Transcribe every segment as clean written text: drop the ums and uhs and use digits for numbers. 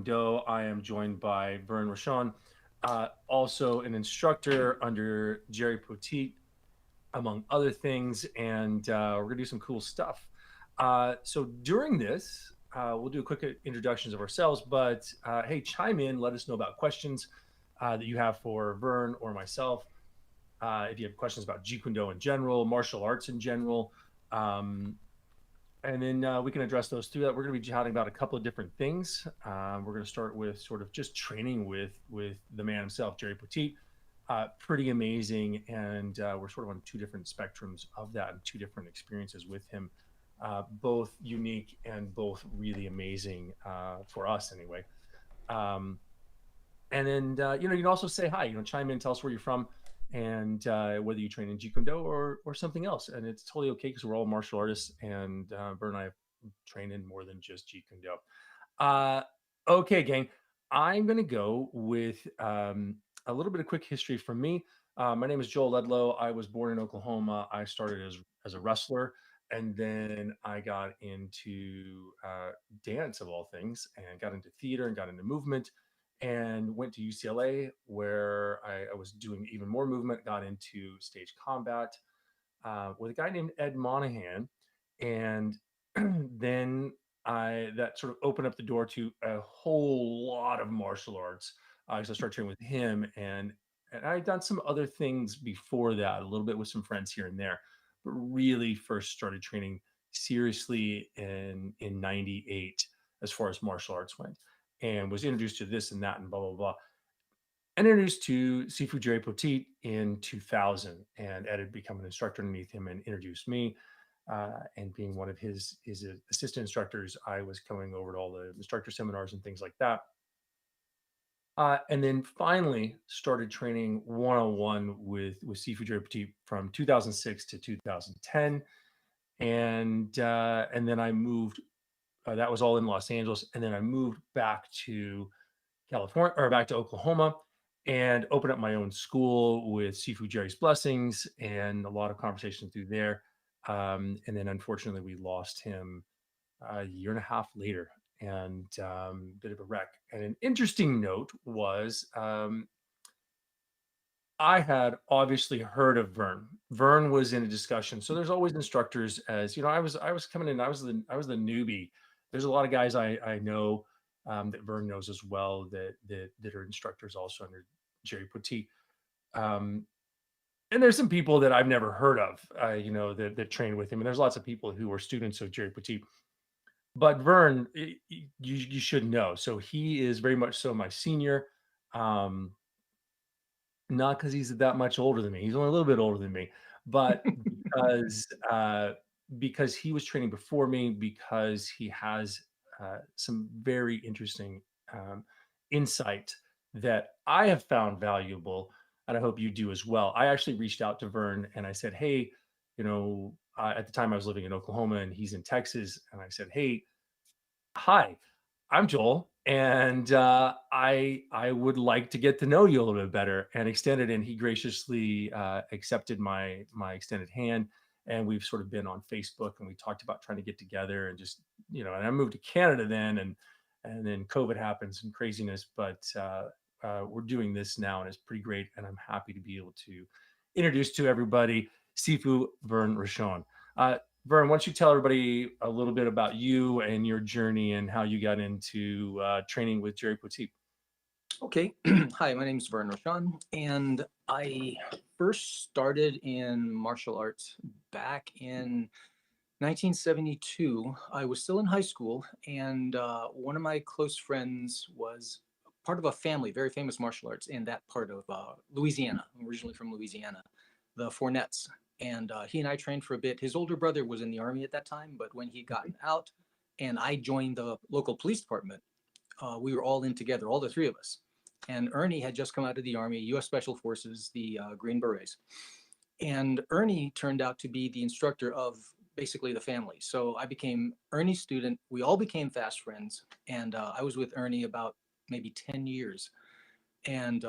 Do. I am joined by Vern Rochon, also an instructor under Jerry Poteet, among other things, and we're gonna do some cool stuff. So during this, we'll do quick introductions of ourselves, but hey, chime in, let us know about questions that you have for Vern or myself. If you have questions about Jeet Kune Do in general, martial arts in general, um, and then we can address those through that. We're going to be chatting about a couple of different things. We're going to start with sort of just training with the man himself, Jerry Poteet. Pretty amazing, and we're sort of on two different spectrums of that and two different experiences with him, both unique and both really amazing for us anyway. Um, and then you can also say hi. Chime in, tell us where you're from, and whether you train in Jeet Kune Do or something else. And it's totally okay because we're all martial artists, and Vern and I have trained in more than just Jeet Kune Do. Okay, gang. I'm gonna go with a little bit of quick history from me. My name is Joel Ledlow. I was born in Oklahoma. I started as a wrestler, and then I got into dance of all things, and got into theater and got into movement, and went to UCLA where I was doing even more movement. Got into stage combat with a guy named Ed Monahan, and then I that sort of opened up the door to a whole lot of martial arts. So I started training with him, and I had done some other things before that, a little bit with some friends here and there, but really first started training seriously in '98 as far as martial arts went, and was introduced to this and that and blah blah blah, introduced to Sifu Jerry Poteet in 2000, and Ed had become an instructor underneath him and introduced me. And being one of his assistant instructors, I was coming over to all the instructor seminars and things like that. And then finally started training one on one with Sifu Jerry Poteet from 2006 to 2010, and then I moved. That was all in Los Angeles, and then I moved back to California or back to Oklahoma and opened up my own school with Sifu Jerry's blessings and a lot of conversation through there. And then unfortunately, we lost him a year and a half later, and bit of a wreck. And an interesting note was I had obviously heard of Vern. Vern was in a discussion, so there's always instructors. As you know, I was coming in. I was the newbie. There's a lot of guys I know that Vern knows as well that are instructors also under Jerry Poteet. Um, and there's some people that I've never heard of, that train with him. And there's lots of people who are students of Jerry Poteet. But Vern, you should know. So he is very much so my senior. Um, Not because he's that much older than me. He's only a little bit older than me, but because he was training before me, because he has some very interesting insight that I have found valuable, and I hope you do as well. I actually reached out to Vern and I said, "Hey, at the time I was living in Oklahoma and he's in Texas, and I said, "Hey, hi, I'm Joel, and I would like to get to know you a little bit better," and extended. And he graciously accepted my extended hand, and we've sort of been on Facebook, and we talked about trying to get together, and just and I moved to Canada then, and then COVID happens and craziness, but we're doing this now, and it's pretty great, and I'm happy to be able to introduce to everybody Sifu Vern Rochon. Vern, why don't you tell everybody a little bit about you and your journey and how you got into training with Jerry Poteet? Okay. Hi, my name is Vern Rochon, and I first started in martial arts back in 1972. I was still in high school, and one of my close friends was part of a family, very famous martial arts in that part of Louisiana. I'm originally from Louisiana, the Fournettes. And he and I trained for a bit. His older brother was in the army at that time, but when he'd gotten out and I joined the local police department, we were all in together, all the three of us. And Ernie had just come out of the Army, U.S. Special Forces, the Green Berets. And Ernie turned out to be the instructor of basically the family. So I became Ernie's student. We all became fast friends. And I was with Ernie about maybe 10 years. And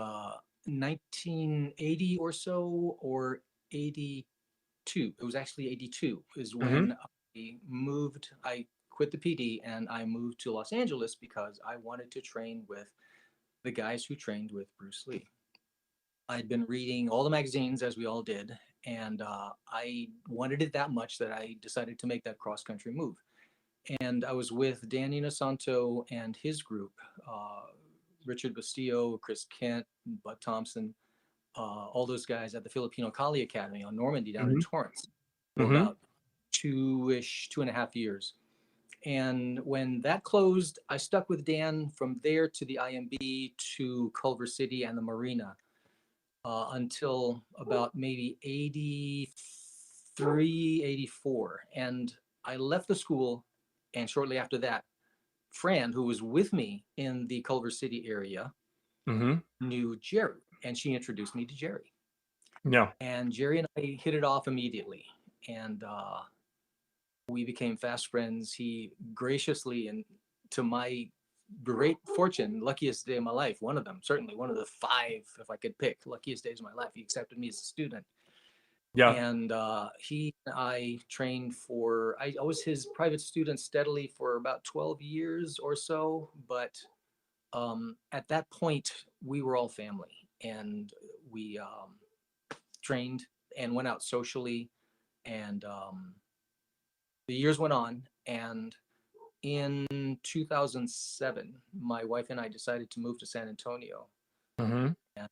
1980 or so, or 82, it was actually 82, is Mm-hmm. when I quit the PD and I moved to Los Angeles because I wanted to train with the guys who trained with Bruce Lee. I'd been reading all the magazines, as we all did, and I wanted it that much that I decided to make that cross country move. And I was with Danny Inosanto and his group, Richard Bastillo, Chris Kent, Bud Thompson, all those guys at the Filipino Kali Academy on Normandy down in Mm-hmm. Torrance for Mm-hmm. about 2.5 years. And when that closed, I stuck with Dan from there to the IMB to Culver City and the Marina until about maybe 83, 84. And I left the school. And shortly after that, Fran, who was with me in the Culver City area, Mm-hmm. knew Jerry. And she introduced me to Jerry. Yeah. And Jerry and I hit it off immediately. And we became fast friends. He graciously, and to my great fortune, luckiest day of my life, one of them, certainly one of the five, if I could pick, luckiest days of my life, he accepted me as a student. Yeah. And he and I trained I was his private student steadily for about 12 years or so. But at that point, we were all family. And we trained and went out socially. And the years went on. And in 2007, my wife and I decided to move to San Antonio. Mm-hmm. And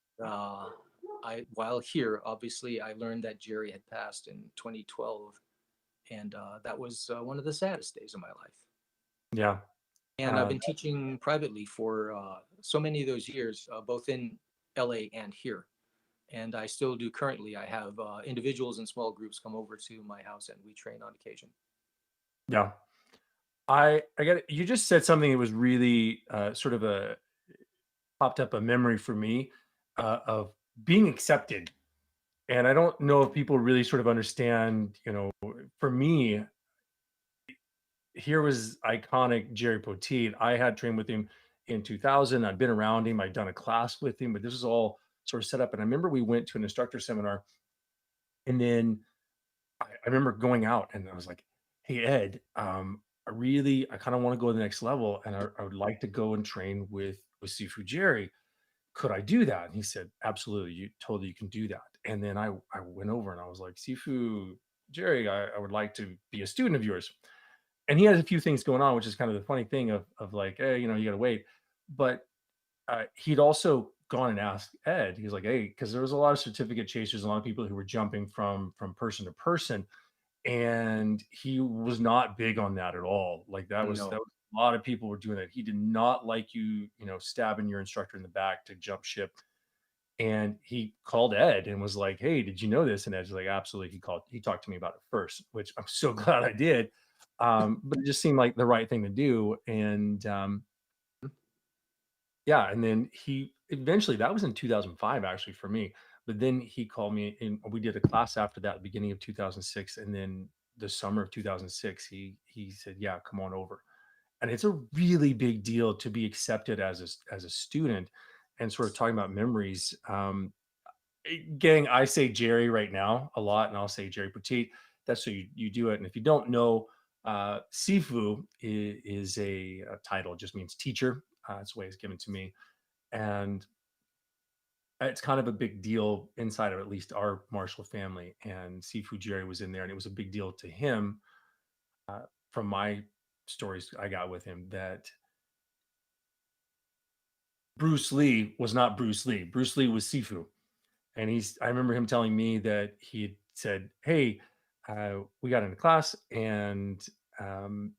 while here, obviously, I learned that Jerry had passed in 2012. And that was one of the saddest days of my life. Yeah. And I've been teaching privately for so many of those years, both in LA and here. And I still do currently. I have individuals and small groups come over to my house and we train on occasion. Yeah. I got it. You just said something that was really sort of popped up a memory for me of being accepted. And I don't know if people really sort of understand, for me, here was iconic Jerry Poteet. I had trained with him in 2000. I'd been around him. I'd done a class with him, but this was all sort of set up. And I remember we went to an instructor seminar, and then I remember going out and I was like, "Hey, Ed, I kind of want to go to the next level, and I would like to go and train with Sifu Jerry. Could I do that?" And he said, "Absolutely, you can do that." And then I went over and I was like, "Sifu Jerry, I would like to be a student of yours." And he had a few things going on, which is kind of the funny thing of like, "Hey, you got to wait." But he'd also gone and asked Ed. He was like, "Hey," because there was a lot of certificate chasers, a lot of people who were jumping from person to person, and he was not big on that at all. Like that No, was a lot of people were doing that. He did not like stabbing your instructor in the back to jump ship. And he called Ed and was like, "Hey, did you know this?" And Ed's like, "Absolutely." He talked to me about it first, which I'm so glad I did. But it just seemed like the right thing to do. And yeah, and then he eventually, that was in 2005 actually for me. But then he called me and we did a class after that, beginning of 2006, and then the summer of 2006, he said, "Yeah, come on over." And it's a really big deal to be accepted as a student, and sort of talking about memories. Gang, I say Jerry right now a lot, and I'll say Jerry Petit. That's so you do it. And if you don't know, Sifu is a title, it just means teacher. It's the way it's given to me, and it's kind of a big deal inside of at least our martial family. And Sifu Jerry was in there, and it was a big deal to him. From my stories I got with him, that Bruce Lee was not Bruce Lee. Bruce Lee was Sifu. And I remember him telling me that he had said, "Hey, we got into class, and um,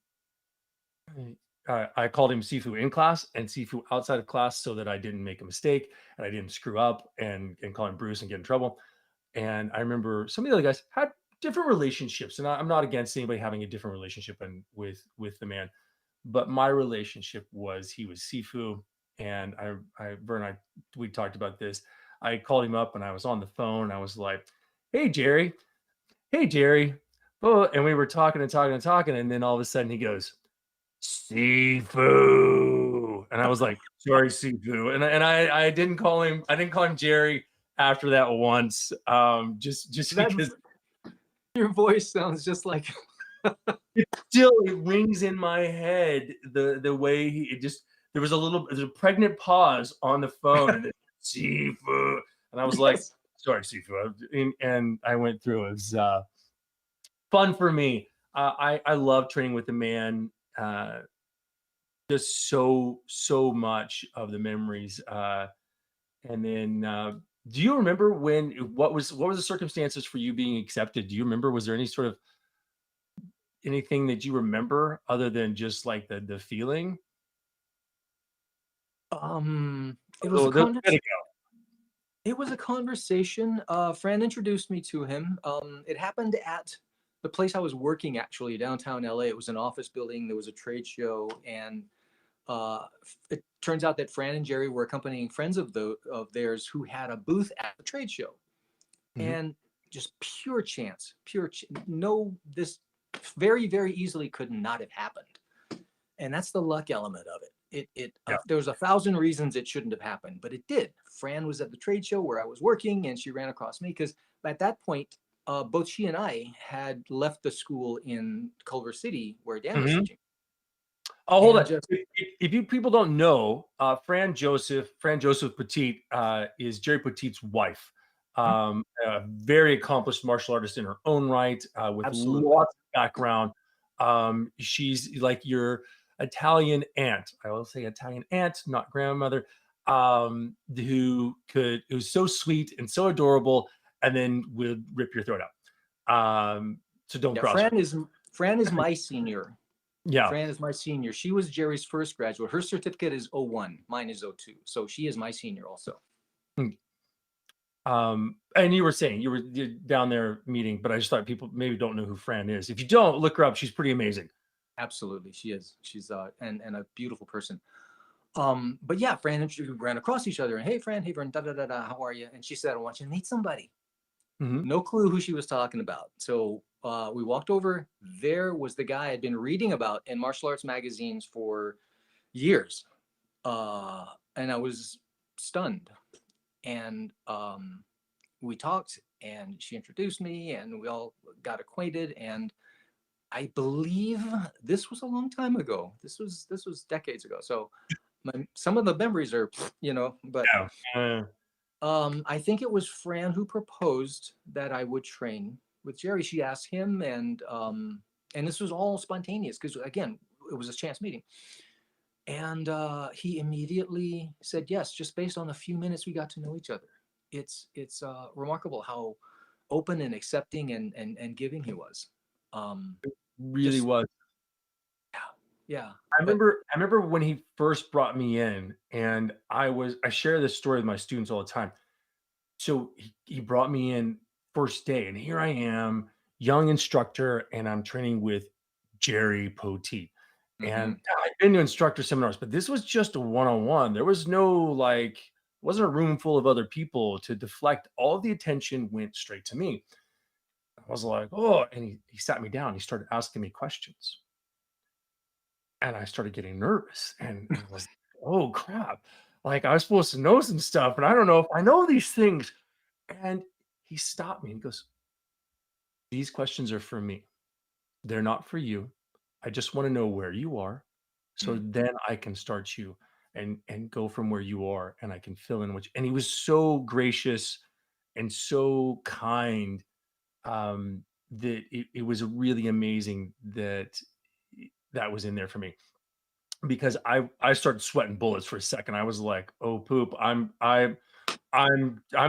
I called him Sifu in class and Sifu outside of class so that I didn't make a mistake and I didn't screw up and call him Bruce and get in trouble." And I remember some of the other guys had different relationships, and I'm not against anybody having a different relationship with the man, but my relationship was he was Sifu, and Vern, we talked about this. I called him up and I was on the phone. And I was like, hey Jerry," oh, and we were talking and talking and talking, and then all of a sudden he goes, "Sifu," and I was like, "Sorry, Sifu," and I didn't call him Jerry after that once, just that because. your voice sounds just like Still, it rings in my head the way it just there's a pregnant pause on the phone, and then Sifu, and I was like, Yes. "Sorry, Sifu," and I went through it. It was, fun for me. I love training with the man, just so much of the memories, and then, do you remember what was the circumstances for you being accepted? Do you remember, was there any sort of anything that you remember other than just, like, the feeling? It was a Oh, there convers we it was a conversation. Fran introduced me to him. It happened at the place I was working, actually, downtown LA. It was an office building. There was a trade show, and it turns out that Fran and Jerry were accompanying friends of theirs who had a booth at the trade show. Mhm. And just pure chance, no, this very easily could not have happened. And that's the luck element of it. Yeah. There was 1,000 reasons it shouldn't have happened, but it did. Fran was at the trade show where I was working, and she ran across me because at that point, both she and I had left the school in Culver City where Dan was Mhm. teaching, Oh, hold and on. just If you people don't know, Fran Joseph Poteet, is Jerry Poteet's wife. A very accomplished martial artist in her own right, with absolutely, lots of background. She's like your Italian aunt. I will say Italian aunt, not grandmother, who's so sweet and so adorable, and then would rip your throat out. So don't yeah. cross her. Fran is my senior. Yeah. Fran is my senior. She was Jerry's first graduate. Her certificate is '01. Mine is '02. So she is my senior also. And you were saying you're down there meeting, but I just thought people maybe don't know who Fran is. If you don't, look her up. She's pretty amazing. Absolutely, she is. She's and a beautiful person. But yeah, Fran and she ran across each other, and hey, Fran, hey, Vern, da da da da, how are you? And she said, I want you to meet somebody. Mhm. No clue who she was talking about. So we walked over. There was the guy I'd been reading about in martial arts magazines for years, and I was stunned. And we talked, and she introduced me, and we all got acquainted. And I believe this was a long time ago. This was decades ago. So some of the memories are, but Yeah. I think it was Fran who proposed that I would train with Jerry. She asked him, and this was all spontaneous because again, it was a chance meeting. And he immediately said yes, just based on the few minutes we got to know each other. It's remarkable how open and accepting and giving he was. Um, Really just was. yeah, yeah. I But remember I remember when he first brought me in, and I share this story with my students all the time. So he brought me in first day, and here I am, young instructor, and I'm training with Jerry Poteet. And mhm, I've been to instructor seminars, but this was just a one-on-one. There was no like, wasn't a room full of other people to deflect. All of the attention went straight to me. I was like, oh, and he sat me down. He started asking me questions, and I started getting nervous, and was, oh crap, like I was supposed to know some stuff, and I don't know if I know these things. And he stopped me and he goes, "These questions are for me. They're not for you. I just want to know where you are, so mm, then I can start you and go from where you are, and I can fill in which." And he was so gracious and so kind, that it was really amazing that that was in there for me, because I started sweating bullets for a second. I was like, "Oh poop, I'm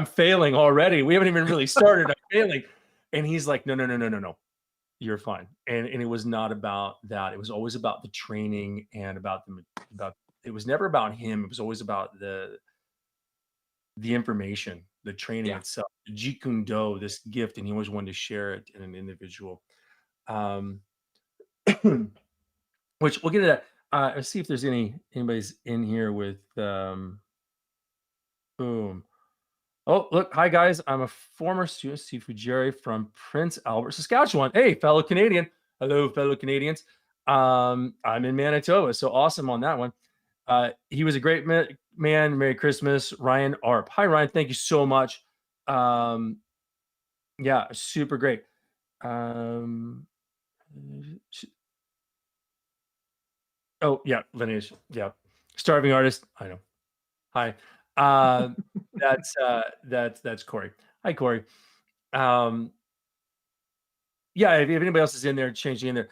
failing already. We haven't even really started. I'm failing." And he's like, "No, no, no, no, no, no. You're fine." And it was not about that. It was always about the training and about it was never about him. It was always about the information, the training yeah. itself. The Jeet Kune Do, this gift, and he always wanted to share it in an individual. Um, which we'll get to that. Let's see if there's anybody's in here with boom. Oh, look. Hi, guys. I'm a former student, Sifu Jerry from Prince Albert, Saskatchewan. Hey, fellow Canadian. Hello, fellow Canadians. I'm in Manitoba, so awesome on that one. He was a great man. Merry Christmas, Ryan Arp. Hi, Ryan. Thank you so much. Yeah, super great. Um, Oh yeah, lineage. Yeah, starving artist. I know. Hi. Uh, that's Corey. Hi, Corey. Um, yeah, if anybody else is in there, changing in there.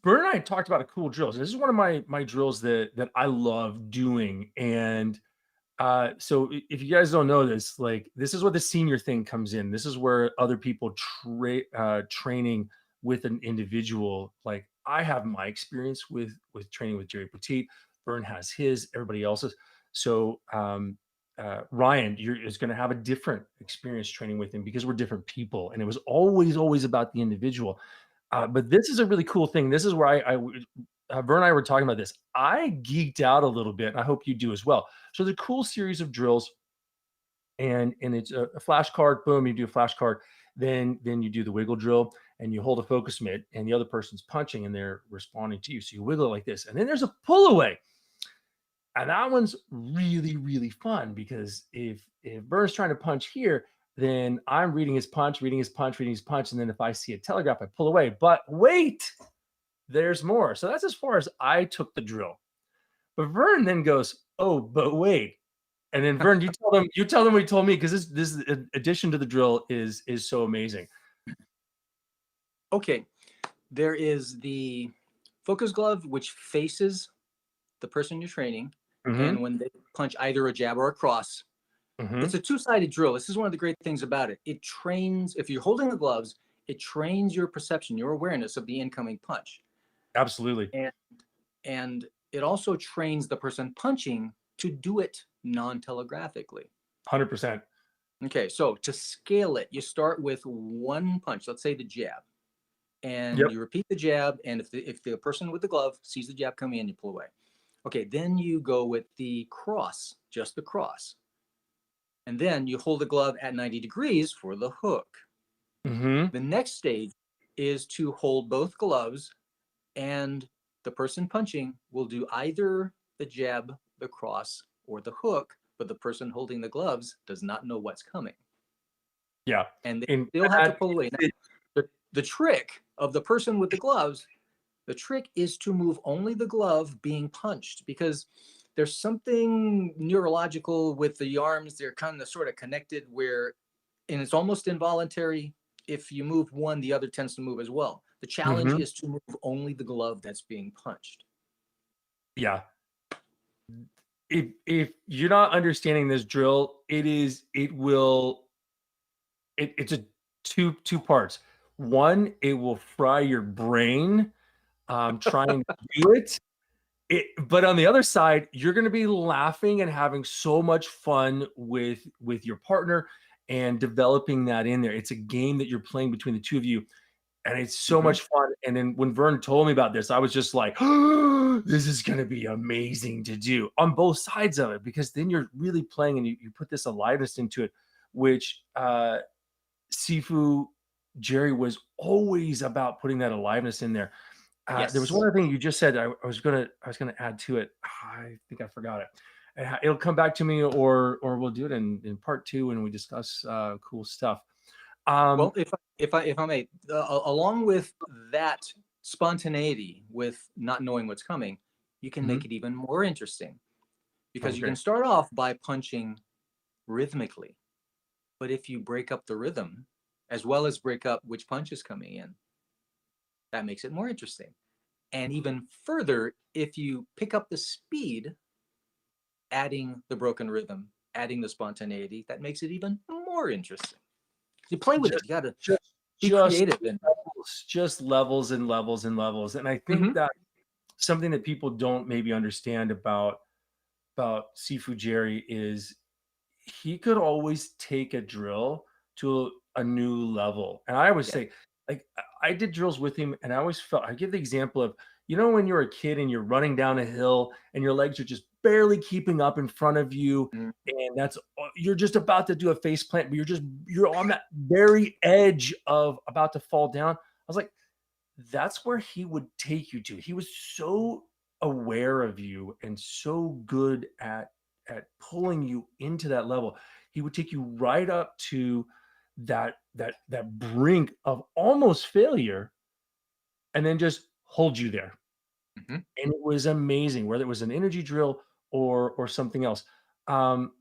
Bert and I talked about a cool drills. This is one of my drills that I love doing, and so if you guys don't know this, like this is where the senior thing comes in. This is where other people training with an individual. Like I have my experience with training with Jerry Poteet. Vern has his. Everybody else's. So Ryan, is going to have a different experience training with him because we're different people, and it was always about the individual. But this is a really cool thing. This is where Vern and I were talking about this. I geeked out a little bit. And I hope you do as well. So the cool series of drills, and it's a flashcard. Boom, you do a flashcard. Then you do the wiggle drill, and you hold a focus mitt, and the other person's punching, and they're responding to you. So you wiggle it like this, and then there's a pull away, and that one's really fun because if Vern's trying to punch here, then I'm reading his punch, and then if I see a telegraph, I pull away. But wait, there's more. So that's as far as I took the drill. But Vern then goes, "Oh, but wait." And then Vern, you tell them what you told me because this addition to the drill is so amazing. Okay, there is the focus glove, which faces the person you're training. Hmm. And when they punch either a jab or a cross, it's Hmm. a two-sided drill. This is one of the great things about it. It trains, if you're holding the gloves, it trains your perception, your awareness of the incoming punch. Absolutely. And and it also trains the person punching to do it non-telegraphically. 100%. Okay, so to scale it, you start with one punch, let's say the jab, and Yep. you repeat the jab, and if the person with the glove sees the jab coming in, you pull away. Okay, then you go with the cross, just the cross. And then you hold the glove at 90 degrees for the hook. Hmm. The next stage is to hold both gloves, and the person punching will do either the jab, the cross, or the hook, but the person holding the gloves does not know what's coming. Yeah. And they In still have to that, pull away. Now, the trick of the person with the gloves, the trick is to move only the glove being punched, because there's something neurological with the arms. They're kind of sort of connected where, and it's almost involuntary. If you move one, the other tends to move as well. The challenge mhm, is to move only the glove that's being punched. yeah. If you're not understanding this drill, it's a two parts. One, it will fry your brain trying to do it. But on the other side, you're gonna be laughing and having so much fun with your partner and developing that in there. It's a game that you're playing between the two of you, and it's so Mhm. much fun. And then when Vern told me about this, I was just like, "This is gonna be amazing to do on both sides of it," because then you're really playing and you put this aliveness into it, which Sifu Jerry was always about putting that aliveness in there. There was one Yes. other thing you just said I was gonna add to it. I think I forgot it. It'll come back to me, or we'll do it in part two when we discuss cool stuff. Well, Um, if I may, along with that spontaneity with not knowing what's coming, you can mhm. make it even more interesting, Oh, because you can great. start off by punching rhythmically. But if you break up the rhythm, as well as break up which punch is coming in, that makes it more interesting. And even further, if you pick up the speed, adding the broken rhythm, adding the spontaneity, that makes it even more interesting. You play with it. Just, You got to just, be just creative. And levels, just levels and levels and levels. And I think Mhm. that something that people don't maybe understand about Sifu Jerry is he could always take a drill to a new level. And I always Yeah. say, like, I did drills with him, and I always felt I give the example of, when you're a kid and you're running down a hill and your legs are just barely keeping up in front of you, Mhm. and you're just about to do a face plant, but you're on that very edge of about to fall down. I was like, that's where he would take you to. He was so aware of you and so good at pulling you into that level. He would take you right up to that brink of almost failure, and then just hold you there. Mhm. And it was amazing, whether it was an energy drill or something else. Um,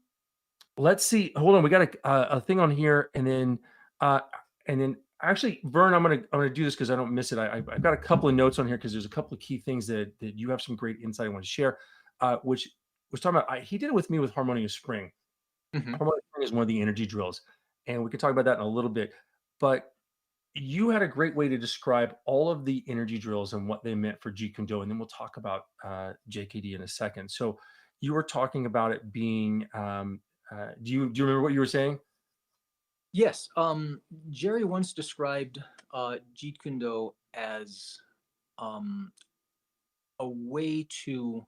let's see. Hold on, we got a thing on here, uh, and then actually, Vern, I'm gonna do this because I don't miss it. I've got a couple of notes on here because there's a couple of key things that you have some great insight I want to share. Which was talking about. He did it with me with harmonious spring. Mhm. Harmonious spring is one of the energy drills, and we can talk about that in a little bit. But you had a great way to describe all of the energy drills and what they meant for Jeet Kune Do, and then we'll talk about JKD in a second. So you were talking about it being. Do you remember what you were saying? Yes. Jerry once described Jeet Kune Do as um, a way to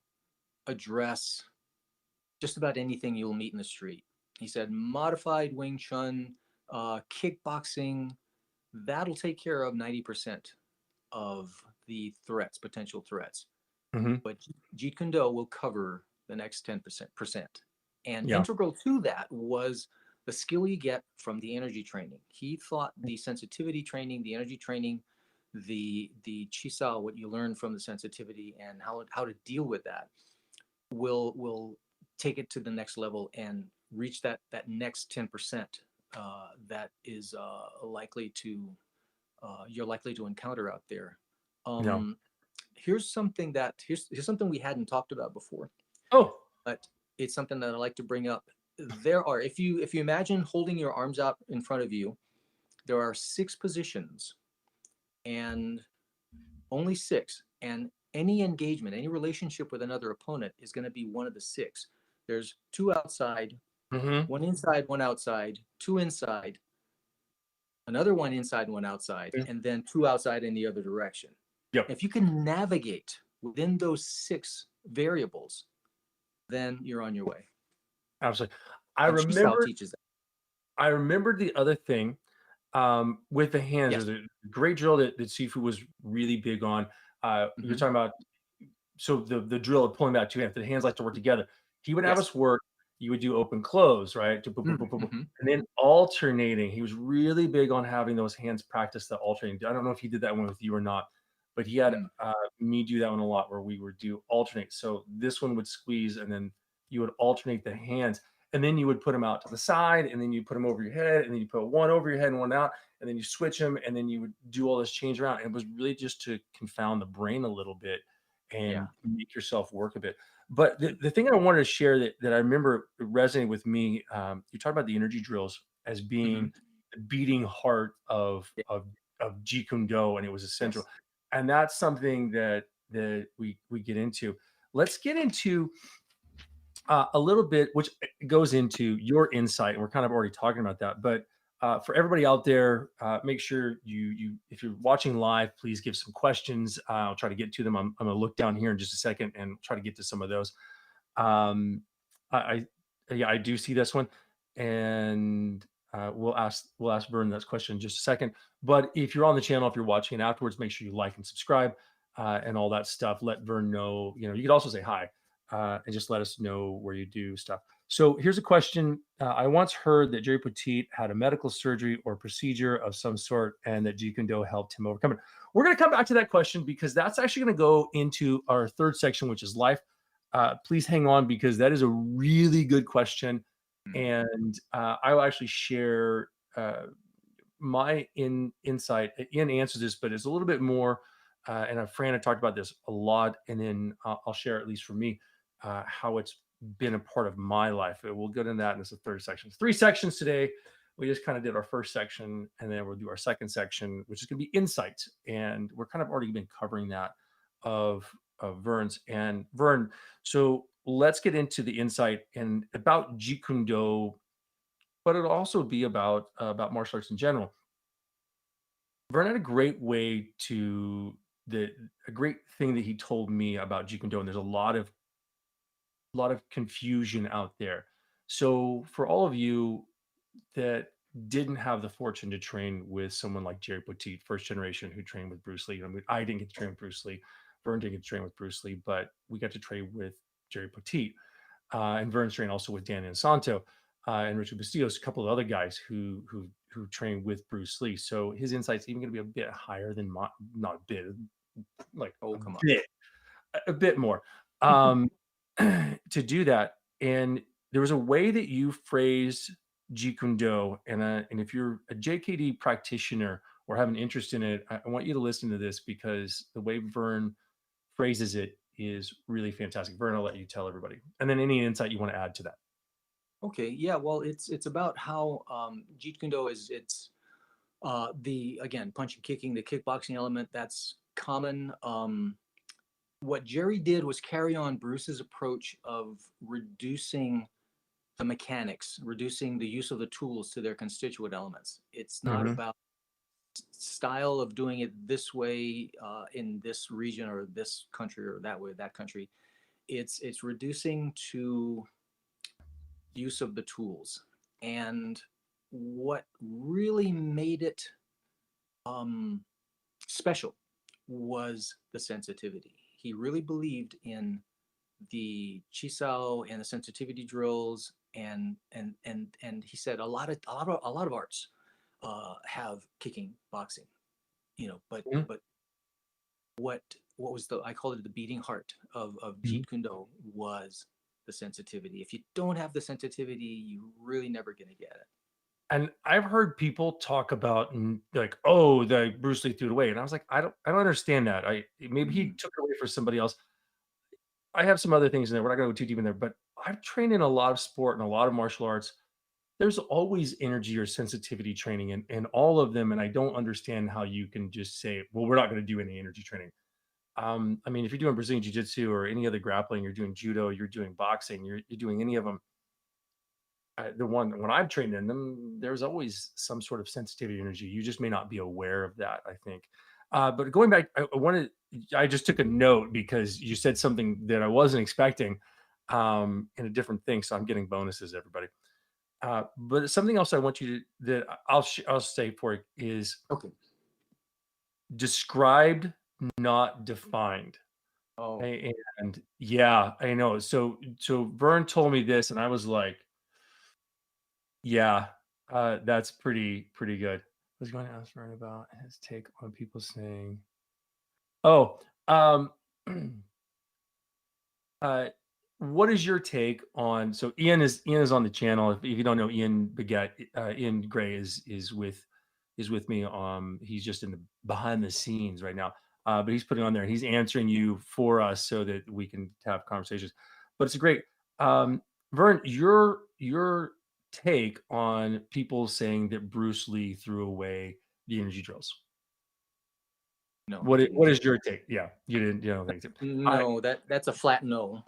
address just about anything you'll meet in the street. He said modified Wing Chun, kickboxing, that'll take care of 90% of the threats, potential threats. Hmm. But Jeet Kune Do will cover the next 10%. And Yeah. integral to that was the skill you get from the energy training. He thought the sensitivity training, the energy training, the chisao, what you learn from the sensitivity and how to deal with that will take it to the next level and reach that next 10% that is likely to you're likely to encounter out there. No. Um, here's something we hadn't talked about before, Oh. but it's something that I like to bring up. There are if you imagine holding your arms out in front of you, there are six positions and only six. And any engagement, any relationship with another opponent is going to be one of the six. There's two outside, Hmm. one inside, one outside, two inside, another one inside, one outside, and then two outside in the other direction. Yep. If you can navigate within those six variables, then you're on your way. Absolutely. I And Chisao remember. teaches that. I remembered the other thing with the hands. Yes. There's a great drill that Sifu was really big on. You're Hmm. talking about so the drill of pulling back two hands, the hands like to work together. He would have Yes. us work. You would do open close, right? To boop, boop, boop, boop, boop. Mm-hmm. And then alternating. He was really big on having those hands practice the alternating. I don't know if he did that one with you or not, but he had Mm. me do that one a lot where we would do alternate. So this one would squeeze, and then you would alternate the hands, and then you would put them out to the side, and then you put them over your head, and then you put one over your head and one out, and then you switch them, and then you would do all this change around. And it was really just to confound the brain a little bit Yeah. and make yourself work a bit. But the thing I wanted to share that I remember resonated with me, you talked about the energy drills as Hmm. being the beating heart Yeah. of Jeet Kune Do, and it was essential. Yes. And that's something that we get into. Let's get into a little bit, which goes into your insight, and we're kind of already talking about that. But for everybody out there, make sure if you're watching live, please give some questions. I'll try to get to them. I'm going to look down here in just a second and try to get to some of those. Um, yeah, I do see this one, and we'll ask Vern this question in just a second. But if you're on the channel, if you're watching it afterwards, make sure you like and subscribe and all that stuff. Let Vern know. You could also say hi and just let us know where you do stuff. So here's a question. I once heard that Jerry Poteet had a medical surgery or procedure of some sort, and that Jeet Kune Do helped him overcome it. We're going to come back to that question because that's actually going to go into our third section, which is life. Please hang on because that is a really good question, Mm. and I will actually share my insight. Ian answers this, but it's a little bit more. And Fran had talked about this a lot, and then I'll share at least for me how it's been a part of my life. We'll get into that in this third section. It's three sections today. We just kind of did our first section, and then we'll do our second section, which is going to be insight. And we're kind of already been covering that of Vern's and Vern. So let's get into the insight and about Jeet Kune Do, but it'll also be about martial arts in general. Vern had a great way to the a great thing that he told me about Jeet Kune Do, and there's a lot of confusion out there. So for all of you that didn't have the fortune to train with someone like Jerry Poteet, first generation, who trained with Bruce Lee. I mean, I didn't get to train with Bruce Lee. Vern didn't get to train with Bruce Lee, but we got to train with Jerry Poteet. And Vern's trained also with Dan Santo and Richard Bustillos, a couple of other guys who trained with Bruce Lee. So his insight's even going to be a bit higher than not a bit, like Oh, come on. bit, a bit more, um, to do that. And there was a way that you phrased Jeet Kune Do, and if you're a JKD practitioner or have an interest in it, I want you to listen to this because the way Vern phrases it is really fantastic. Vern, I'll let you tell everybody, and then any insight you want to add to that. Okay, yeah, well, it's about how Jeet Kune Do is it's the again punching, kicking, the kickboxing element that's common. What Jerry did was carry on Bruce's approach of reducing the mechanics, reducing the use of the tools to their constituent elements. It's not Hmm. about style of doing it this way in this region or this country or that way that country. It's reducing to use of the tools. And what really made it um, special was the sensitivity. He really believed in the chisao and the sensitivity drills, and he said a lot of arts have kicking, boxing, but what what was the I called it the beating heart of Hmm. Jeet Kune Do was the sensitivity. If you don't have the sensitivity, you really never gonna get it. And I've heard people talk about like, oh, the Bruce Lee threw it away, and I was like, I don't understand that. I maybe he Mm-hmm. took it away for somebody else. I have some other things in there. We're not going to go too deep in there, but I've trained in a lot of sport and a lot of martial arts. There's always energy or sensitivity training in all of them, and I don't understand how you can just say, well, we're not going to do any energy training. I mean, if you're doing Brazilian jiu-jitsu or any other grappling, you're doing judo, you're doing boxing, you're doing any of them. The one when I've trained in them, there's always some sort of sensitivity energy. You just may not be aware of that, I think. But going back, I just took a note because you said something that I wasn't expecting in a different thing. So I'm getting bonuses, everybody. But something else I want you to that I'll say for it is Okay. described, not defined. Oh, And yeah, I know. So Vern told me this, and I was like, yeah, that's pretty good. I was going to ask Vern about his take on people saying, "Oh, um, uh, what is your take on?" So Ian is on the channel. If you don't know Ian Baguette, Ian Gray is with me. He's just in the behind the scenes right now, but he's putting on there and he's answering you for us so that we can have conversations. But it's a great. Vern, your take on people saying that Bruce Lee threw away the energy drills. no, he didn't. What is your take? Yeah, you don't think so. I No, that's a flat no.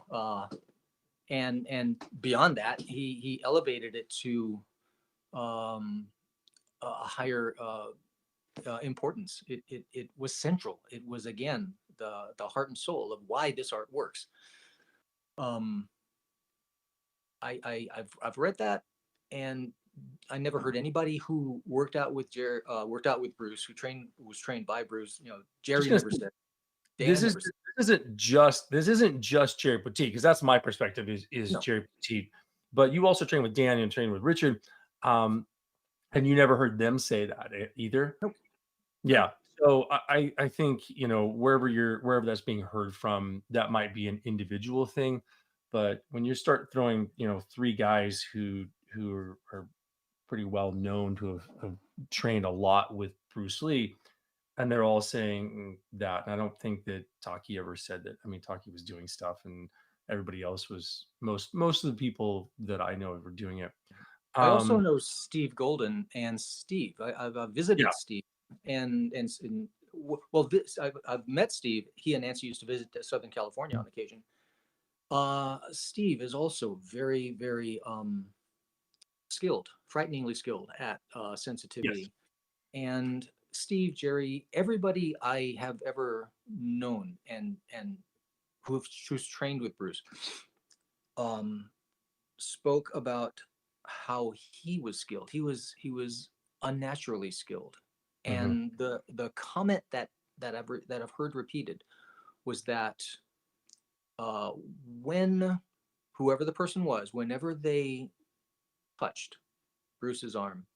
And beyond that, he elevated it to um, a higher importance. It was central. It was again the heart and soul of why this art works. Um, I've read that, and I never heard anybody who worked out with Bruce, who was trained by Bruce. just Jerry gonna never say said, this Dan never said, this isn't just Jerry Poteet because that's my perspective is no, Jerry Poteet, but you also train with Dan and train with Richard, um, and you never heard them say that either. nope, no. Yeah. So I think wherever that's being heard from, that might be an individual thing, but when you start throwing three guys who are pretty well known to have trained a lot with Bruce Lee, and they're all saying that. And I don't think that Taki ever said that. I mean, Taki was doing stuff, and everybody else was most of the people that I know were doing it. I also Um, know Steve Golden and Steve. I've yeah, visited Steve, well, I've met Steve. He and Nancy used to visit Southern California on occasion. Steve is also very, very skilled, frighteningly skilled at yes, sensitivity. And Steve, Jerry, everybody I have ever known and who's trained with Bruce, um, spoke about how he was skilled. He was unnaturally skilled, hmm and the comment that I've heard repeated was that uh, when whoever the person was, whenever they touched Bruce's arm,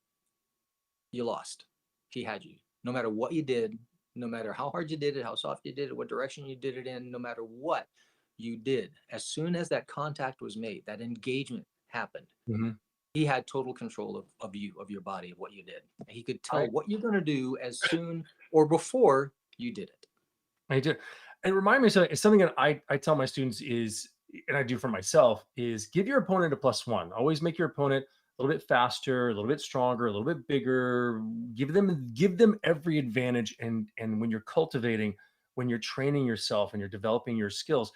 you lost. He had you. No matter what you did, no matter how hard you did it, how soft you did it, what direction you did it in, no matter what you did, as soon as that contact was made, that engagement happened, Mhm. he had total control of you, of your body, of what you did. He could I tell what you're going to do as soon or before you did it. I do. It remind me of something, it's something that I tell my students is, and I do for myself, is give your opponent a +1. Always make your opponent a little bit faster, a little bit stronger, a little bit bigger. Give them every advantage. And when you're cultivating, when you're training yourself and you're developing your skills,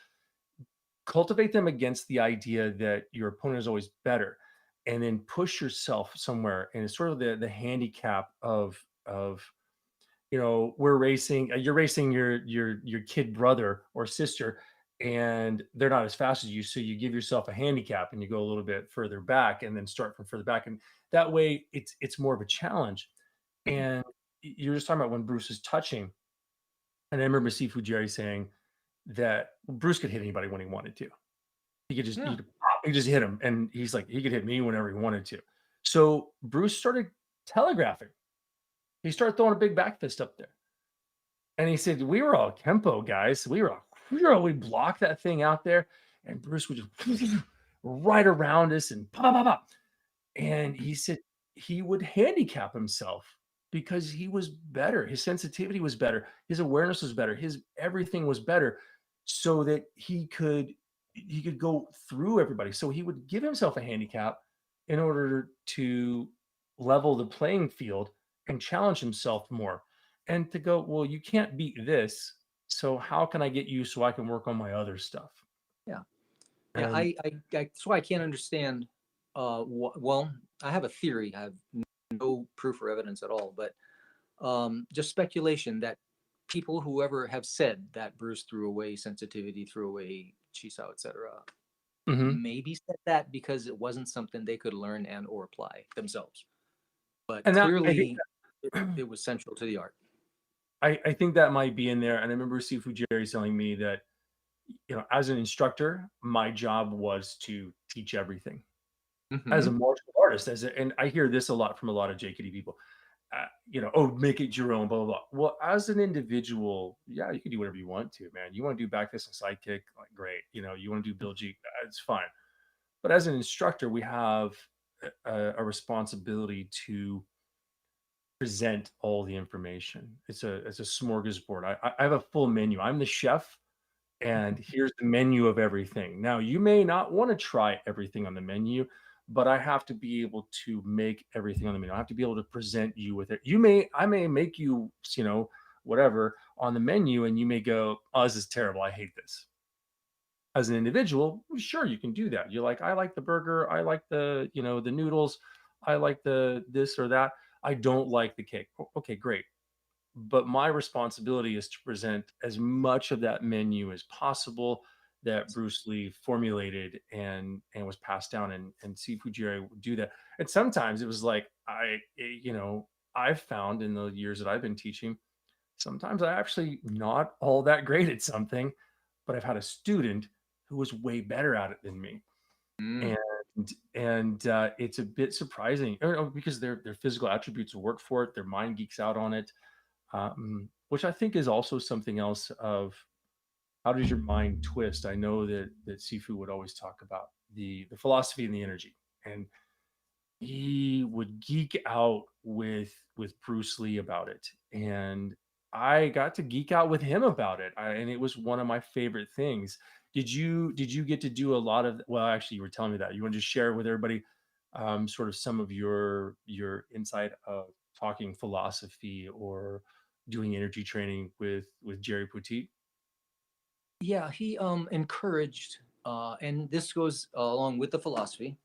cultivate them against the idea that your opponent is always better, and then push yourself somewhere. And it's sort of the handicap of we're racing, you're racing your kid brother or sister, and they're not as fast as you, so you give yourself a handicap and you go a little bit further back and then start from further back, and that way it's more of a challenge. Mhm. And you're just talking about when Bruce is touching, and I remember Sifu Jerry saying that Bruce could hit anybody when he wanted to. He could just Yeah. he just hit him, and he's like he could hit me whenever he wanted to. So Bruce started telegraphing. He started throwing a big back fist up there. And he said, "We were all Kempo guys. We blocked that thing out there, and Bruce would just right around us and pop, pop, pop." And he said he would handicap himself because he was better. His sensitivity was better. His awareness was better. His everything was better, so that he could go through everybody. So he would give himself a handicap in order to level the playing field and challenge himself more. And to go, well, you can't beat this. So how can I get you so I can work on my other stuff? Yeah. Yeah. And That's why I can't understand. Well, I have a theory. I have no proof or evidence at all, but just speculation that people, whoever have said that Bruce threw away sensitivity, threw away Chisao, etc., mhm. maybe said that because it wasn't something they could learn and or apply themselves. But And that I think clearly, it was central to the art. I think that might be in there. And I remember Sifu Jerry telling me that, as an instructor, my job was to teach everything. As a Hmm. martial artist, and I hear this a lot from a lot of JKD people, oh, make it your own, blah, blah, blah. Well, as an individual, yeah, you can do whatever you want to, man. You want to do back fist and side kick, like great. You want to do Bill G, it's fine. But as an instructor, we have a responsibility to present all the information. It's a smorgasbord. I have a full menu. I'm the chef, and here's the menu of everything. Now, you may not want to try everything on the menu, but I have to be able to make everything on the menu. I have to be able to present you with it. I may make you, whatever on the menu, and you may go, "Oh, this is terrible. I hate this." As an individual, well, sure, you can do that. You're like, "I like the burger. I like the noodles. I like the this or that. I don't like the cake." Okay, great. But my responsibility is to present as much of that menu as possible that Bruce Lee formulated and was passed down, and Sifu Jerry would do that. And sometimes it was like I've found in the years that I've been teaching, sometimes I actually not all that great at something, but I've had a student who was way better at it than me. Mm. And it's a bit surprising, because their physical attributes work for it, their mind geeks out on it, which I think is also something else of how does your mind twist? I know that Sifu would always talk about the philosophy and the energy, and he would geek out with Bruce Lee about it, and I got to geek out with him about it, and it was one of my favorite things. Did you get to do a lot of? Well, actually, you were telling me that you want to just share with everybody, sort of some of your insight of talking philosophy or doing energy training with Jerry Poteet. Yeah, he encouraged, and this goes along with the philosophy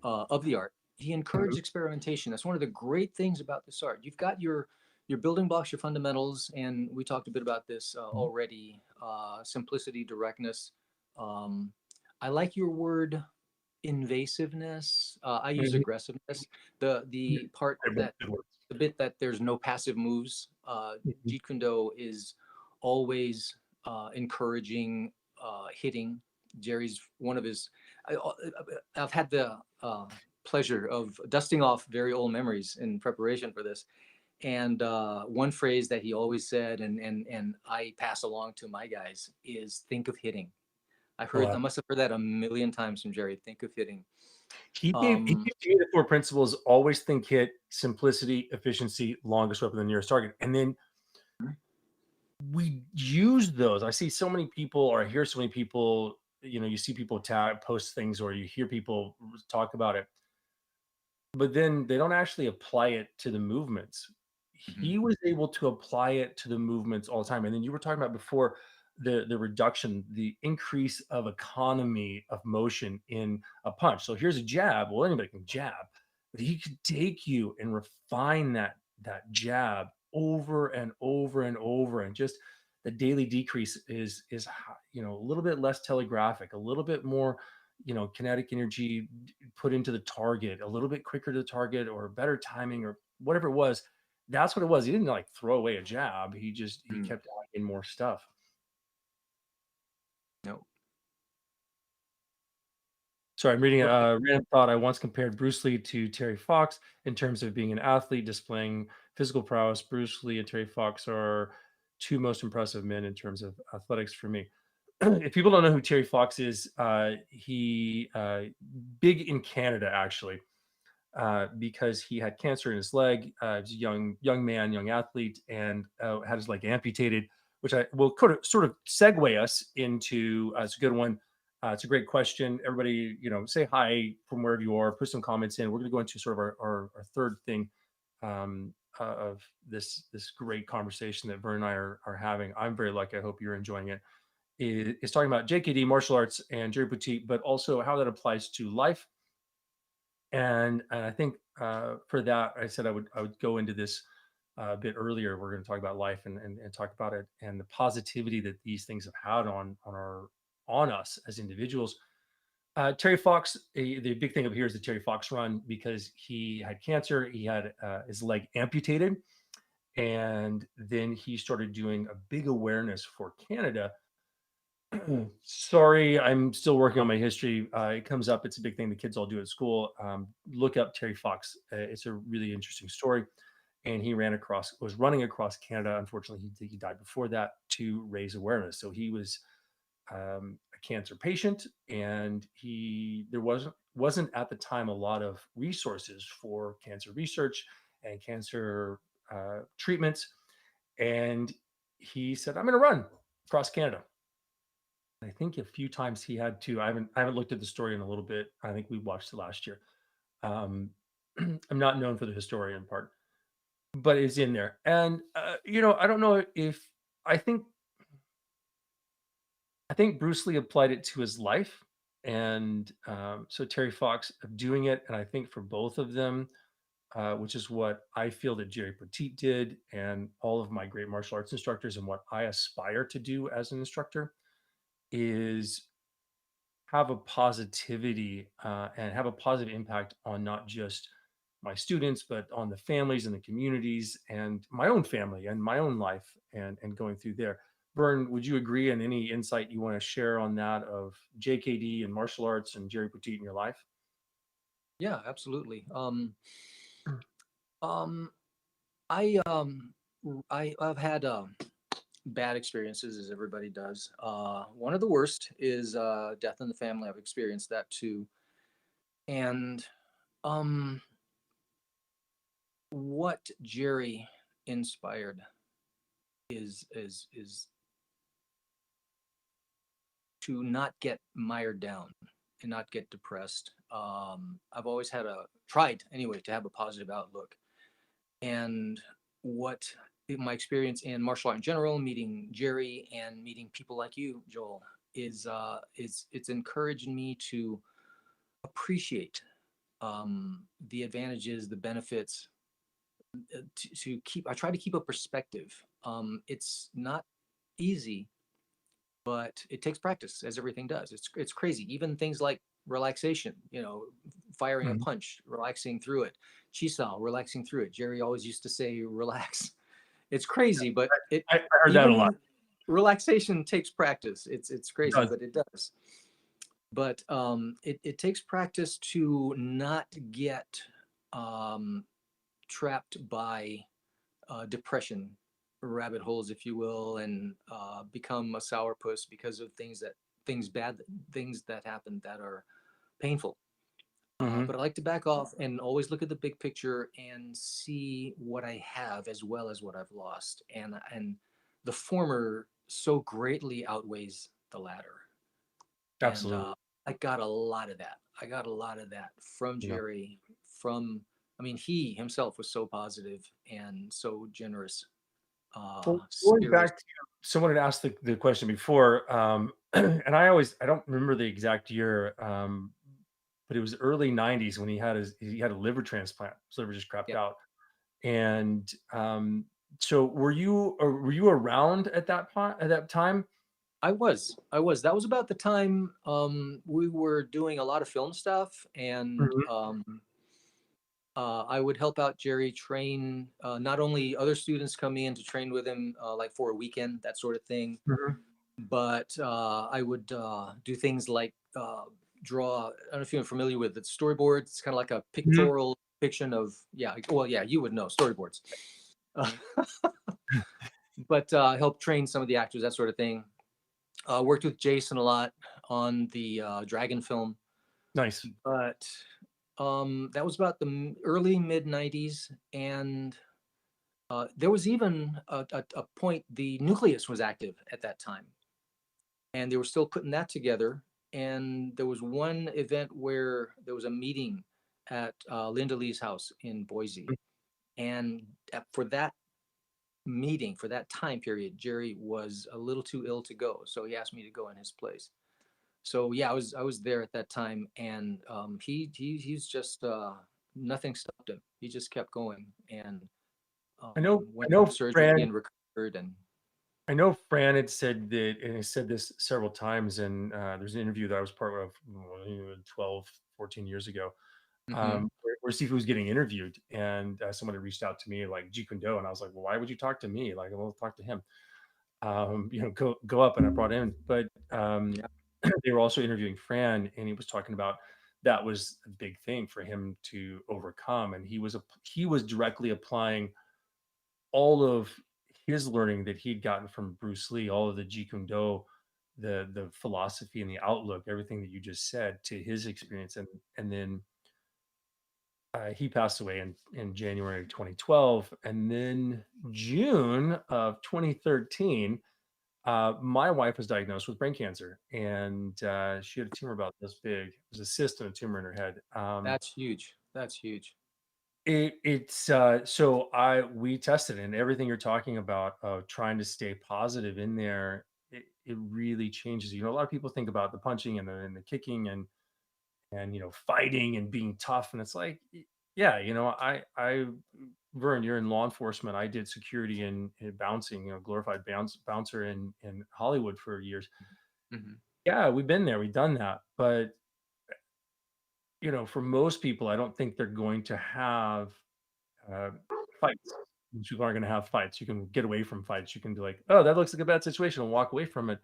of the art. He encouraged Mhm, experimentation. That's one of the great things about this art. You've got your building blocks, your fundamentals, and we talked a bit about this mhm, already. Simplicity, directness. Um, I like your word invasiveness. I use mhm. aggressiveness. The part They're both that good words. the bit that there's no passive moves. Mhm, Jeet Kune Do is always encouraging hitting. Jerry's one of his. I, I've had the pleasure of dusting off very old memories in preparation for this, And one phrase that he always said, and I pass along to my guys, is think of hitting. Oh, I must have heard that a million times from Jerry. Think of hitting. he Um, gave me the 4 principles: always think hit, simplicity, efficiency, longest weapon, the nearest target. And then we use those. I see so many people, or I hear so many people, you see people tag post things, or you hear people talk about it, but then they don't actually apply it to the movements. mhm, He was able to apply it to the movements all the time. And then you were talking about before the reduction, the increase of economy of motion in a punch. So here's a jab. Well, anybody can jab, but he could take you and refine that jab over and over and over, and just the daily decrease a little bit less telegraphic, a little bit more kinetic energy put into the target, a little bit quicker to the target, or better timing, or whatever it was. That's what it was. He didn't like throw away a jab. He mm, kept adding more stuff. no. So I'm reading Right. a random thought. I once compared Bruce Lee to Terry Fox in terms of being an athlete displaying physical prowess. Bruce Lee and Terry Fox are two most impressive men in terms of athletics for me. If people don't know who Terry Fox is, he big in Canada actually, because he had cancer in his leg. He was a young man, young athlete, and had his leg amputated, which I will sort of segue us into. It's a good one. It's a great question. Everybody, say hi from wherever you are. Put some comments in. We're going to go into sort of our third thing of this great conversation that Vern and I are having. I'm very lucky. I hope you're enjoying it. Is talking about JKD martial arts and Jerry Poteet, but also how that applies to life. And I think for that, I said I would go into this a bit earlier. We're going to talk about life and talk about it and the positivity that these things have had on us as individuals. Terry Fox, the big thing up here is the Terry Fox run, because he had cancer. He had his leg amputated, and then he started doing a big awareness for Canada. Sorry, I'm still working on my history. It comes up. It's a big thing the kids all do at school. Look up Terry Fox. It's a really interesting story. And he was running across Canada. Unfortunately, he died before that, to raise awareness. So he was a cancer patient, and there wasn't at the time a lot of resources for cancer research and cancer treatments. And he said, "I'm going to run across Canada." I think a few times he had to. I haven't looked at the story in a little bit. I think we watched it last year. Um, I'm not known for the historian part, but it's in there. And I don't know if I think I think Bruce Lee applied it to his life, and so Terry Fox doing it, and I think for both of them, which is what I feel that Jerry Petit did, and all of my great martial arts instructors, and what I aspire to do as an instructor, is have a positivity and have a positive impact on not just my students, but on the families and the communities and my own family and my own life, and going through there. Vern, would you agree? And any insight you want to share on that of JKD and martial arts and Jerry Petit in your life? Yeah, absolutely. Um, I I've had bad experiences, as everybody does. One of the worst is death in the family. I've experienced that too. And um, what Jerry inspired is to not get mired down and not get depressed. I've always tried anyway to have a positive outlook. And what my experience in martial art in general, meeting Jerry and meeting people like you, Joel, is it's encouraged me to appreciate the advantages, the benefits, to keep. I try to keep a perspective. It's not easy, but it takes practice, as everything does. It's crazy. Even things like relaxation, firing a Mhm. punch, relaxing through it, chisal, relaxing through it. Jerry always used to say, "Relax." It's crazy, but it I heard that a lot. even relaxation takes practice. It's It crazy, does. but it does. But it takes practice to not get um, trapped by depression rabbit holes, if you will, and become a sourpuss because of things that happen that are painful. Hmm. But I like to back off and always look at the big picture and see what I have as well as what I've lost, and the former so greatly outweighs the latter. And Absolutely. I got a lot of that. I got a lot of that from Yeah. Jerry. From I mean, he himself was so positive and so generous. Well, going Serious. back to someone had asked the question before, and I don't remember the exact year, but it was early '90s when he had a liver transplant. His liver just crapped Yeah, out, and so were you around at that point at that time? I was. I was. That was about the time we were doing a lot of film stuff, and Mhm, I would help out Jerry train. Not only other students come in to train with him, like for a weekend, that sort of thing, mhm, but I would do things like draw. I don't know if you're familiar with the storyboards. It's kind of like a mhm. pictorial fiction of, yeah. Well, yeah, you would know storyboards. Uh, but help train some of the actors, that sort of thing. Worked with Jason a lot on the Dragon film, Nice. but that was about the early mid '90s, and there was even a point the nucleus was active at that time, and they were still putting that together. And there was one event where there was a meeting at Linda Lee's house in Boise, and for that meeting, for that time period, Jerry was a little too ill to go, so he asked me to go in his place. So yeah, I was there at that time, and he's just nothing stopped him. He just kept going, and I went know through surgery Fran and recovered. And I know Fran had said that, and he said this several times, and there's an interview that I was part of 12, 14 years ago, hmm where Sifu was getting interviewed, and someone had reached out to me like Jeet Kune Do, and I was like, well, why would you talk to me? Like, well, talk to him. Go up, and I brought in, but yeah, they were also interviewing Fran, and he was talking about that was a big thing for him to overcome, and he was directly applying all of his learning that he'd gotten from Bruce Lee, all of the Jeet Kune Do, the philosophy and the outlook, everything that you just said to his experience, and then he passed away in January 2012, and then June of 2013, my wife was diagnosed with brain cancer, and she had a tumor about this big. It was a cyst and a tumor in her head. that's huge. That's huge. It's so I we tested it, and everything you're talking about of trying to stay positive in there, it really changes. A lot of people think about the punching and the kicking and fighting and being tough, and it's like yeah, I Vern, you're in law enforcement. I did security in bouncing, glorified bouncer in Hollywood for years. hmm Yeah, we've been there, we've done that, but for most people, I don't think they're going to have uh, fights. Most people aren't going to have fights. You can get away from fights. You can be like, oh, that looks like a bad situation and walk away from it.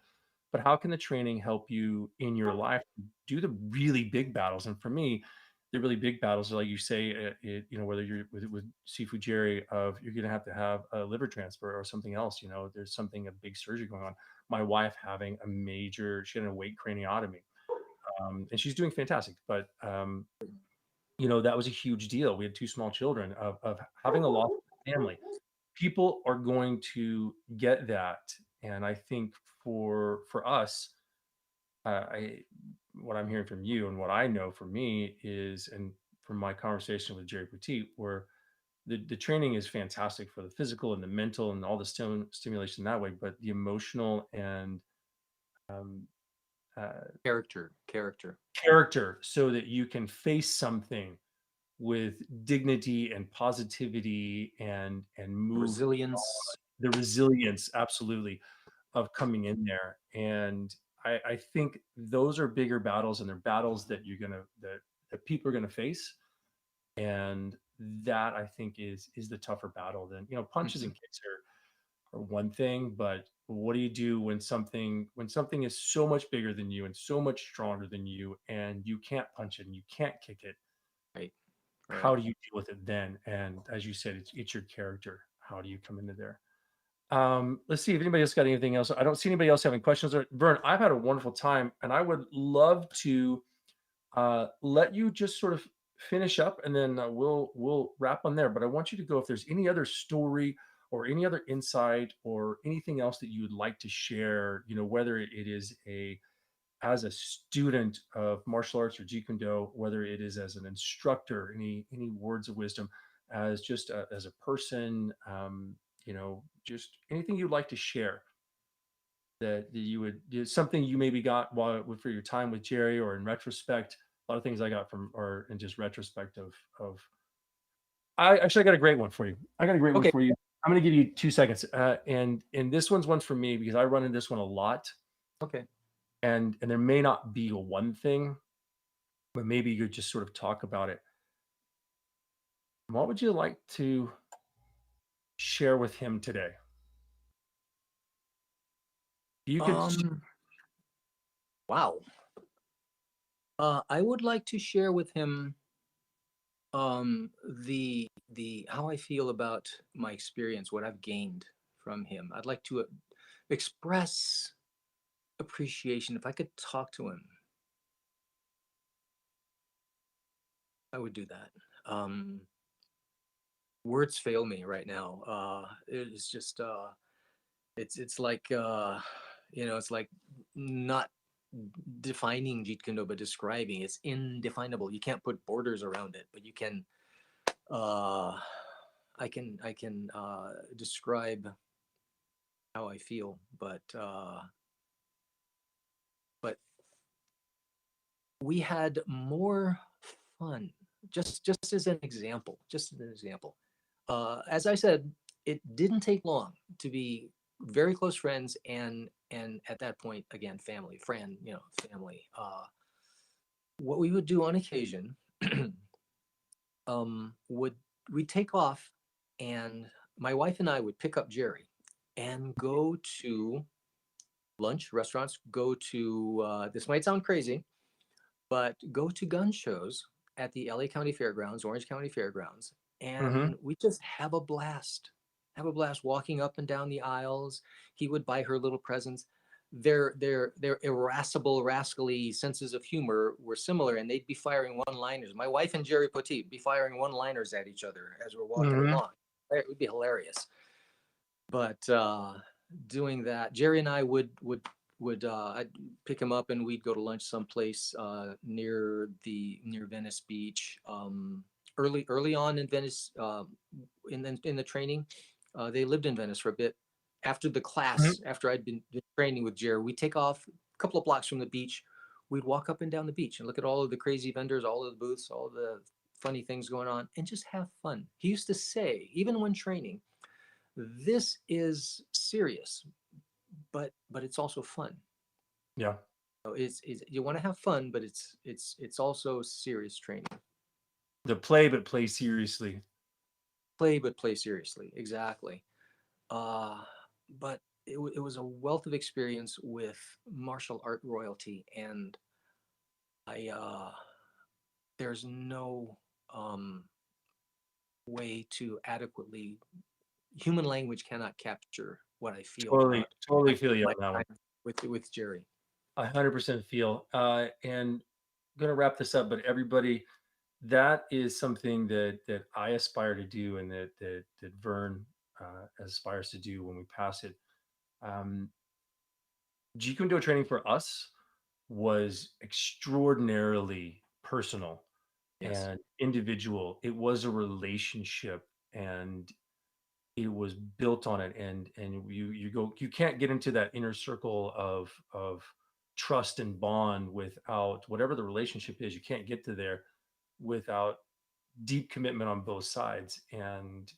But how can the training help you in your life do the really big battles? And for me, the really big battles are like you say, whether you're with Sifu Jerry, of you're going to have a liver transplant or something else. There's something, a big surgery going on. My wife having she had a weight craniotomy, and she's doing fantastic. But that was a huge deal. We had two small children of having a loss of the family. People are going to get that, and I think for us, I what I'm hearing from you and what I know for me is, and from my conversation with Jerry Poteet, where the training is fantastic for the physical and the mental and all the stimulation that way, but the emotional and um, uh, Character, character, so that you can face something with dignity and positivity and move resilience. the resilience, absolutely, of coming in there. And I think those are bigger battles, and they're battles that that people are gonna face. And that, I think, is the tougher battle than punches hmm and kicks are one thing, but what do you do when something is so much bigger than you and so much stronger than you, and you can't punch it and you can't kick it? Right, right. How do you deal with it then? And as you said, it's your character. how do you come into there? Let's see if anybody else got anything else. I don't see anybody else having questions. Vern, I've had a wonderful time, and I would love to let you just sort of finish up, and then we'll wrap on there. But I want you to go if there's any other story or any other insight or anything else that you would like to share. You know, whether it is a as a student of martial arts or Jeet Kune Do, whether it is as an instructor, any words of wisdom, as just as a person, you know, just anything you'd like to share that you would something you maybe got while for your time with Jerry, or in retrospect. A lot of things I got from, or in just retrospect of. I actually I got a great one for you. I got a great one Okay. for you. I'm going to give you 2 seconds, and this one's one for me because I run into this one a lot, Okay. and there may not be one thing, but maybe you could just sort of talk about it. What would you like to share with him today? You could. Um, wow. I would like to share with him the how I feel about my experience, what I've gained from him. I'd like to express appreciation. If I could talk to him, I would do that. Words fail me right now. It's just it's like it's like not defining Jeet Kune Do, but describing. It's indefinable. You can't put borders around it, but you can. Uh, I can describe how I feel, but we had more fun. Just as an example, just as an example. As I said, it didn't take long to be very close friends, and at that point, again, family, friend, family. What we would do on occasion, would we take off, and my wife and I would pick up Jerry and go to lunch restaurants. Go to this might sound crazy, but go to gun shows at the LA County Fairgrounds, Orange County Fairgrounds, Mhm. and we just have a blast. Have a blast walking up and down the aisles. He would buy her little presents. Their irascible, rascally senses of humor were similar, and they'd be firing one-liners. My wife and Jerry Poteet would be firing one-liners at each other as we're walking Mhm. along. It would be hilarious. But doing that, Jerry and I would I'd pick him up and we'd go to lunch someplace near Venice Beach. Early on in Venice, in the training, they lived in Venice for a bit. After the Mhm. class, after I'd been training with Jerry, we'd take off a couple of blocks from the beach. We'd walk up and down the beach and look at all of the crazy vendors, all of the booths, all of the funny things going on, and just have fun. He used to say, even when training, this is serious, but it's also fun. Yeah. So it's you want to have fun, but it's also serious training. The play, but play seriously. Play, but play seriously. Exactly. Uh, but it was a wealth of experience with martial art royalty, and I there's no um, way to adequately human language cannot capture what I feel Totally, about totally feel you my on that one. time with Jerry. I 100% feel. And gonna wrap this up, but everybody, that is something that I aspire to do, and that Vern aspires to do when we pass it. Um, Jeet Kune Do training for us was extraordinarily personal Yes. and individual. It was a relationship, and it was built on it. And you can't get into that inner circle of trust and bond without whatever the relationship is. You can't get to there without deep commitment on both sides. And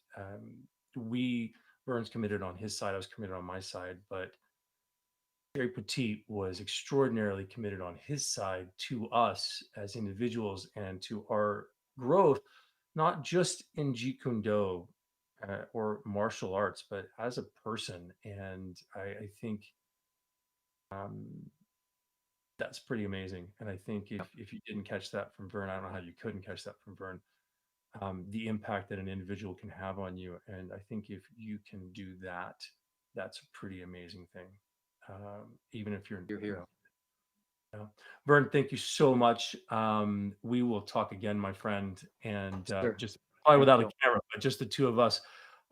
we Vern's committed on his side, I was committed on my side, but Jerry Petit was extraordinarily committed on his side to us as individuals and to our growth, not just in Jeet Kune Do or martial arts, but as a person. And I think um, that's pretty amazing. And I think if you didn't catch that from Vern, I don't know how you couldn't catch that from Vern. the impact that an individual can have on you. And I think if you can do that, that's a pretty amazing thing. Even if you're, You're you here. know, yeah. Vern, thank you so much. We will talk again, my friend, and Sure. just probably Thank without a you. camera, but just the two of us.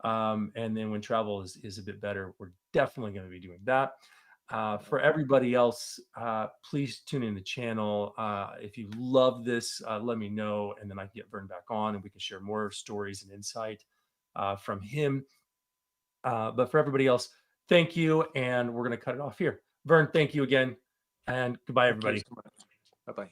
And then when travel is a bit better, we're definitely going to be doing that. For everybody else, please tune in the channel. If you love this, let me know, and then I can get Vern back on, and we can share more stories and insight from him. But for everybody else, thank you, and we're going to cut it off here. Vern, thank you again, and goodbye, Thank you everybody. so much. Bye bye.